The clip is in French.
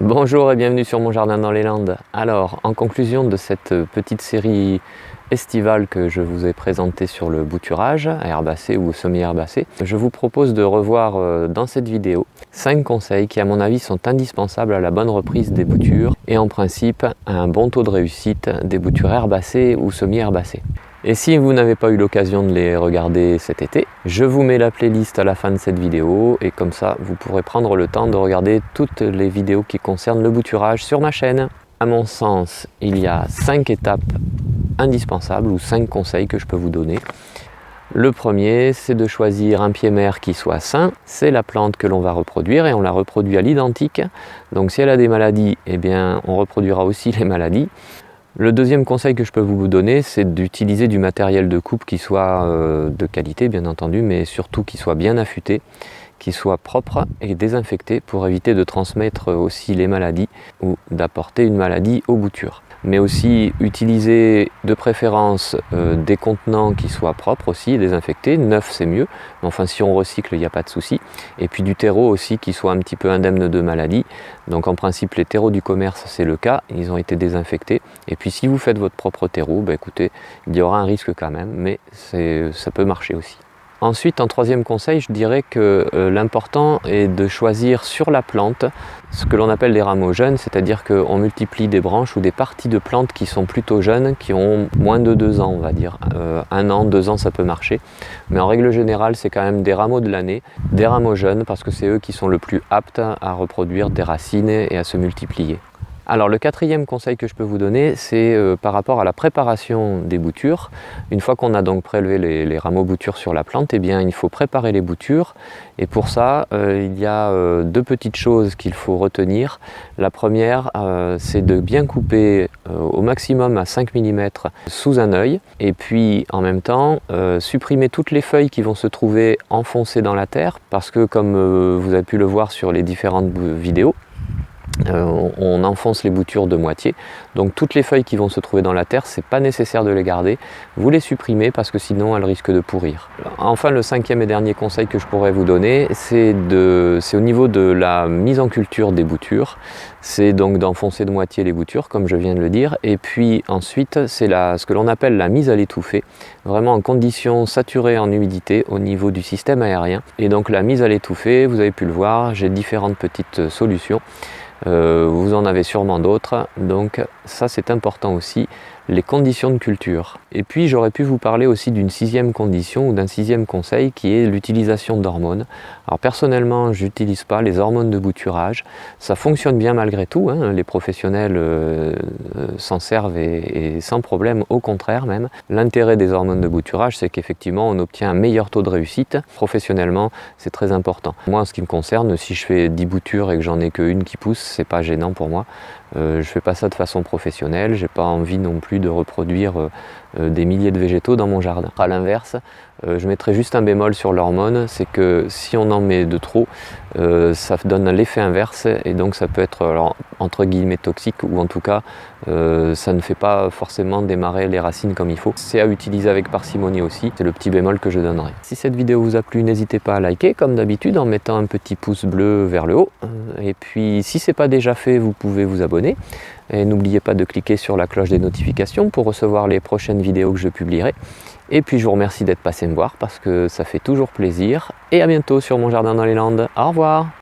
Bonjour et bienvenue sur mon jardin dans les Landes. Alors, en conclusion de cette petite série estivale que je vous ai présentée sur le bouturage, à herbacées ou semi-herbacées, je vous propose de revoir dans cette vidéo 5 conseils qui à mon avis sont indispensables à la bonne reprise des boutures et en principe à un bon taux de réussite des boutures herbacées ou semi-herbacées. Et si vous n'avez pas eu l'occasion de les regarder cet été, je vous mets la playlist à la fin de cette vidéo et comme ça vous pourrez prendre le temps de regarder toutes les vidéos qui concernent le bouturage sur ma chaîne. À mon sens, il y a 5 étapes indispensables ou 5 conseils que je peux vous donner. Le premier, c'est de choisir un pied-mère qui soit sain. C'est la plante que l'on va reproduire et on la reproduit à l'identique. Donc si elle a des maladies, eh bien on reproduira aussi les maladies. Le deuxième conseil que je peux vous donner, c'est d'utiliser du matériel de coupe qui soit de qualité, bien entendu, mais surtout qui soit bien affûté, qui soit propre et désinfecté pour éviter de transmettre aussi les maladies ou d'apporter une maladie aux boutures. Mais aussi utiliser de préférence des contenants qui soient propres aussi, désinfectés, neufs c'est mieux, mais enfin si on recycle il n'y a pas de souci. Et puis du terreau aussi qui soit un petit peu indemne de maladies. Donc en principe les terreaux du commerce c'est le cas, ils ont été désinfectés. Et puis si vous faites votre propre terreau, bah, écoutez, il y aura un risque quand même, mais ça peut marcher aussi. Ensuite, en troisième conseil, je dirais que l'important est de choisir sur la plante ce que l'on appelle des rameaux jeunes, c'est-à-dire qu'on multiplie des branches ou des parties de plantes qui sont plutôt jeunes, qui ont moins de 2 ans, on va dire. 1 an, 2 ans, ça peut marcher. Mais en règle générale, c'est quand même des rameaux de l'année, des rameaux jeunes, parce que c'est eux qui sont le plus aptes à reproduire des racines et à se multiplier. Alors le quatrième conseil que je peux vous donner, c'est par rapport à la préparation des boutures. Une fois qu'on a donc prélevé les rameaux boutures sur la plante, eh bien il faut préparer les boutures. Et pour ça, il y a 2 petites choses qu'il faut retenir. La première, c'est de bien couper au maximum à 5 mm sous un œil. Et puis en même temps, supprimer toutes les feuilles qui vont se trouver enfoncées dans la terre. Parce que comme vous avez pu le voir sur les différentes vidéos, on enfonce les boutures de moitié, donc toutes les feuilles qui vont se trouver dans la terre, c'est pas nécessaire de les garder, vous les supprimez parce que sinon elles risquent de pourrir. Enfin, le 5e et dernier conseil que je pourrais vous donner, c'est au niveau de la mise en culture des boutures, c'est donc d'enfoncer de moitié les boutures comme je viens de le dire, et puis ensuite c'est ce que l'on appelle la mise à l'étouffer, vraiment en conditions saturées en humidité au niveau du système aérien. Et donc la mise à l'étouffer, vous avez pu le voir, j'ai différentes petites solutions. Vous en avez sûrement d'autres, donc ça c'est important aussi, les conditions de culture. Et puis j'aurais pu vous parler aussi d'une 6e condition ou d'un 6e conseil qui est l'utilisation d'hormones. Alors personnellement j'utilise pas les hormones de bouturage, ça fonctionne bien malgré tout, hein. Les professionnels s'en servent et sans problème, au contraire même. L'intérêt des hormones de bouturage c'est qu'effectivement on obtient un meilleur taux de réussite, professionnellement c'est très important. Moi en ce qui me concerne, si je fais 10 boutures et que j'en ai qu'une qui pousse, c'est pas gênant pour moi. Je fais pas ça de façon professionnelle, j'ai pas envie non plus de reproduire des milliers de végétaux dans mon jardin. À l'inverse, je mettrai juste un bémol sur l'hormone, c'est que si on en met de trop, ça donne l'effet inverse et donc ça peut être alors, entre guillemets toxique ou en tout cas ça ne fait pas forcément démarrer les racines comme il faut. C'est à utiliser avec parcimonie aussi, c'est le petit bémol que je donnerai. Si cette vidéo vous a plu, n'hésitez pas à liker comme d'habitude en mettant un petit pouce bleu vers le haut. Et puis si ce n'est pas déjà fait, vous pouvez vous abonner. Et n'oubliez pas de cliquer sur la cloche des notifications pour recevoir les prochaines vidéos que je publierai. Et puis je vous remercie d'être passé me voir parce que ça fait toujours plaisir. Et à bientôt sur mon jardin dans les Landes. Au revoir!